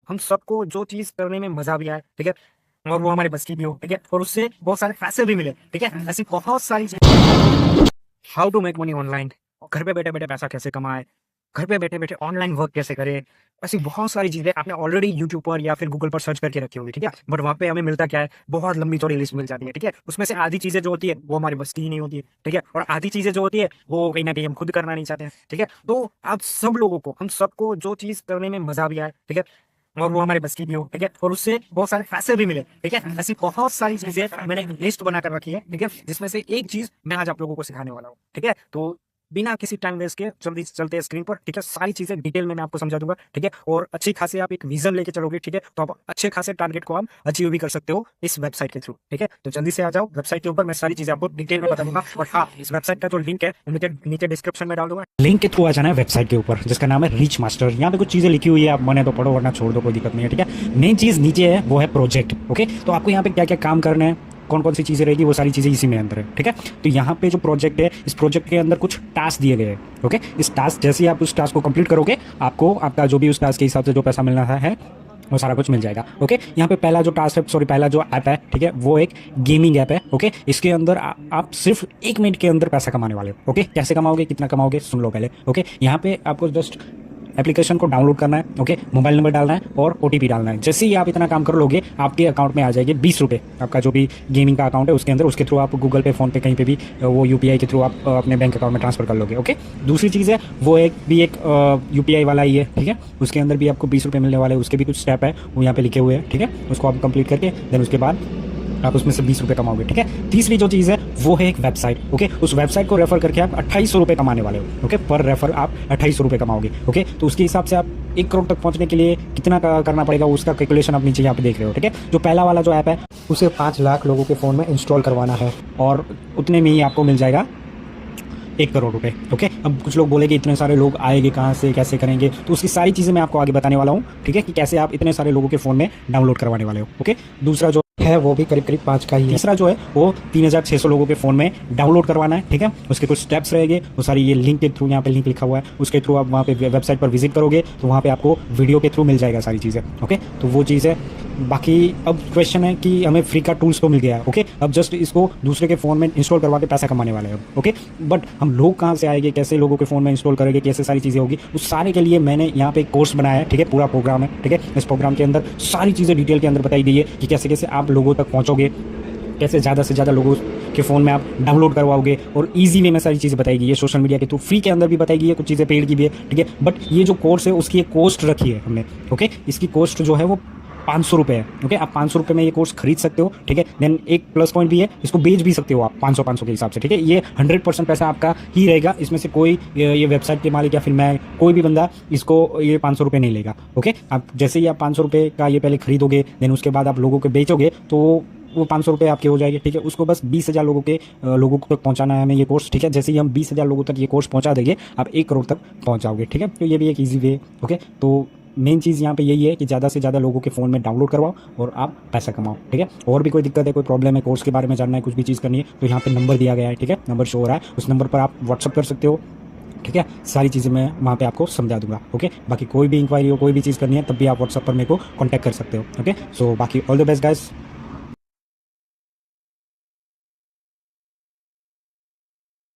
हम सबको जो चीज करने में मजा भी आए, ठीक है, और वो हमारे बस की भी हो, ठीक है, और उससे बहुत सारे पैसे भी मिले, ठीक है, ऐसी बहुत सारी चीजें। How to make money online, घर पे बैठे बैठे पैसा कैसे कमाए, घर पे बैठे बैठे ऑनलाइन वर्क कैसे करें, ऐसी बहुत सारी चीजें आपने ऑलरेडी यूट्यूब पर या फिर गूगल पर सर्च करके रखी होगी, ठीक है, बट वहाँ पे हमें मिलता क्या है, बहुत लंबी चौड़ी लिस्ट मिल जाती है, ठीक है, उसमें से आधी चीजें जो होती है वो हमारी बस की ही नहीं होती है, ठीक है, और आधी चीजें जो होती है वो कहीं ना कहीं हम खुद करना नहीं चाहते हैं, ठीक है। तो आप सब लोगों को, हम सबको जो चीज करने में मजा भी आए, ठीक है, और वो हमारे बस की भी हो, ठीक है, और उससे बहुत सारे पैसे भी मिले, ठीक है, ऐसी बहुत सारी चीजें मैंने लिस्ट बनाकर रखी है, ठीक है, जिसमें से एक चीज मैं आज आप लोगों को सिखाने वाला हूँ, ठीक है। तो बिना किसी टाइम वेस्ट के जल्दी चलते हैं स्क्रीन पर, ठीक है, सारी चीजें डिटेल में मैं आपको समझा दूंगा, ठीक है, और अच्छी खासी आप एक विजन लेके चलोगे, ठीक है, तो आप अच्छे खासे टारगेट को आप अचीव भी कर सकते हो इस वेबसाइट के थ्रू, ठीक है। तो जल्दी से आ जाओ वेबसाइट के ऊपर, मैं सारी चीजें आपको डिटेल में बता दूंगा। और हाँ, इस वेबसाइट का जो लिंक है नीचे नीचे डिस्क्रिप्शन में डाल दूंगा, लिंक के थ्रू आ जाना है वेबसाइट के ऊपर जिसका नाम है रीच मास्टर। यहाँ पे कुछ चीजें लिखी हुई है, आप मने तो पढ़ो वरना छोड़ दो, कोई दिक्कत नहीं है, ठीक है। मेन चीज नीचे है वो है प्रोजेक्ट, ओके, तो आपको यहाँ पे क्या क्या काम करने हैं, कौन कौन सी चीज़ें रहेगी, वो सारी चीज़ें इसी में अंदर है, ठीक है। तो यहाँ पे जो प्रोजेक्ट है, इस प्रोजेक्ट के अंदर कुछ टास्क दिए गए हैं, ओके। इस टास्क जैसे ही आप उस टास्क को कंप्लीट करोगे, आपको आपका जो भी उस टास्क के हिसाब से जो पैसा मिलना है वो सारा कुछ मिल जाएगा, ओके। यहाँ पे पहला जो टास्क है, सॉरी पहला जो ऐप है, ठीक है, वो एक गेमिंग ऐप है, ओके। इसके अंदर आप सिर्फ 1 मिनट के अंदर पैसा कमाने वाले हो, ओके। कैसे कमाओगे, कितना कमाओगे, सुन लो पहले, ओके। यहाँ पे आपको जस्ट एप्लीकेशन को डाउनलोड करना है, ओके, मोबाइल नंबर डालना है और ओटीपी डालना है। जैसे ही आप इतना काम कर लोगे, आपके अकाउंट में आ जाएगी 20 रुपये, आपका जो भी गेमिंग का अकाउंट है उसके अंदर, उसके थ्रू आप गूगल पे, फोन पे, कहीं पे भी वो यूपीआई के थ्रू आप अपने बैंक अकाउंट में ट्रांसफर कर लोगे, ओके। दूसरी चीज़ है वो एक यूपीआई वाला ही है, ठीक है, उसके अंदर भी आपको 20 रुपये मिलने वाले हैं, उसके भी कुछ स्टेप है वो यहाँ पे लिखे हुए हैं, ठीक है। उसको आप कंप्लीट करके देन उसके बाद आप उसमें से 20 रुपये कमाओगे, ठीक है। तीसरी जो चीज़ है वो है एक वेबसाइट, ओके। उस वेबसाइट को रेफर करके आप 2800 रुपये कमाने वाले हो, ओके। पर रेफर आप 2800 रुपये कमाओगे, ओके। तो उसके हिसाब से आप 1 करोड़ तक पहुंचने के लिए कितना करना पड़ेगा, उसका कैलकुलेशन आप नीचे यहाँ पे देख रहे हो, ठीक है। जो पहला वाला जो ऐप है उसे 5 लाख लोगों के फ़ोन में इंस्टॉल करवाना है और उतने में ही आपको मिल जाएगा 1 करोड़ रुपए, ओके। अब कुछ लोग बोलेंगे इतने सारे लोग आएंगे कहाँ से, कैसे करेंगे, तो उसकी सारी चीज़ें मैं आपको आगे बताने वाला हूँ, ठीक है, कि कैसे आप इतने सारे लोगों के फ़ोन में डाउनलोड करवाने वाले हो, ओके। दूसरा जो है वो भी करीब करीब 5 का ही है। तीसरा जो है वो 3600 लोगों के फ़ोन में डाउनलोड करवाना है, ठीक है। उसके कुछ स्टेप्स रहेंगे, वो सारी ये लिंक के थ्रू, यहाँ पे लिंक लिखा हुआ है, उसके थ्रू आप वहाँ पे वेबसाइट पर विजिट करोगे तो वहाँ पे आपको वीडियो के थ्रू मिल जाएगा सारी चीज़ें, ओके। तो वो चीज़ है। बाकी अब क्वेश्चन है कि हमें फ्री का टूल्स तो मिल गया है, ओके। अब जस्ट इसको दूसरे के फ़ोन में इंस्टॉल करवा के पैसा कमाने वाले हैं, ओके। बट हम लोग कहाँ से आएंगे, कैसे लोगों के फ़ोन में इंस्टॉल करेंगे, कैसे सारी चीज़ें होगी, उस सारे के लिए मैंने यहाँ पे एक कोर्स बनाया है, ठीक है। पूरा प्रोग्राम है, ठीक है। इस प्रोग्राम के अंदर सारी चीज़ें डिटेल के अंदर बताई गई है कि कैसे कैसे आप लोगों तक पहुँचोगे, कैसे ज़्यादा से ज़्यादा लोगों के फ़ोन में आप डाउनलोड करवाओगे, और इजी वे में सारी चीज़ें बताई गई है। सोशल मीडिया के थ्रू फ्री के अंदर भी बताई गई है, कुछ चीज़ें पेड की भी है, ठीक है। बट ये जो कोर्स है उसकी एक कॉस्ट रखी है हमने, ओके। इसकी कॉस्ट जो है वो 500 रुपये है, ओके। आप 500 रुपये में ये कोर्स खरीद सकते हो, ठीक है। देन एक प्लस पॉइंट भी है, इसको बेच भी सकते हो आप 500 के हिसाब से, ठीक है। ये 100% पैसा आपका ही रहेगा, इसमें से कोई ये वेबसाइट के मालिक या फिर मैं, कोई भी बंदा इसको ये 500 रुपये नहीं लेगा, ओके। आप जैसे ही आप 500 रुपये का ये पहले खरीदोगे, देन उसके बाद आप लोगों को बेचोगे तो वो 500 रुपये आपके हो जाएंगे, ठीक है। उसको बस 20,000 लोगों तक पहुंचाना है हमें ये कोर्स, ठीक है। जैसे ही हम 20,000 लोगों तक ये कोर्स पहुंचा देंगे, आप 1 करोड़ तक पहुंच जाओगे, ठीक है। तो ये भी एक ईजी वे, ओके। तो मेन चीज़ यहाँ पे यही है कि ज़्यादा से ज़्यादा लोगों के फ़ोन में डाउनलोड करवाओ और आप पैसा कमाओ, ठीक है। और भी कोई दिक्कत है, कोई प्रॉब्लम है, कोर्स के बारे में जानना है, कुछ भी चीज़ करनी है, तो यहाँ पे नंबर दिया गया है, ठीक है। नंबर शो हो रहा है, उस नंबर पर आप व्हाट्सअप कर सकते हो, ठीक है। सारी चीज़ें मैं वहाँ पे आपको समझा दूंगा, ओके। बाकी कोई भी इंक्वायरी हो, कोई भी चीज़ करनी है, तब भी आप व्हाट्सअप पर मेरे को कॉन्टैक्ट कर सकते हो, ओके। सो बाकी ऑल द बेस्ट गाइस।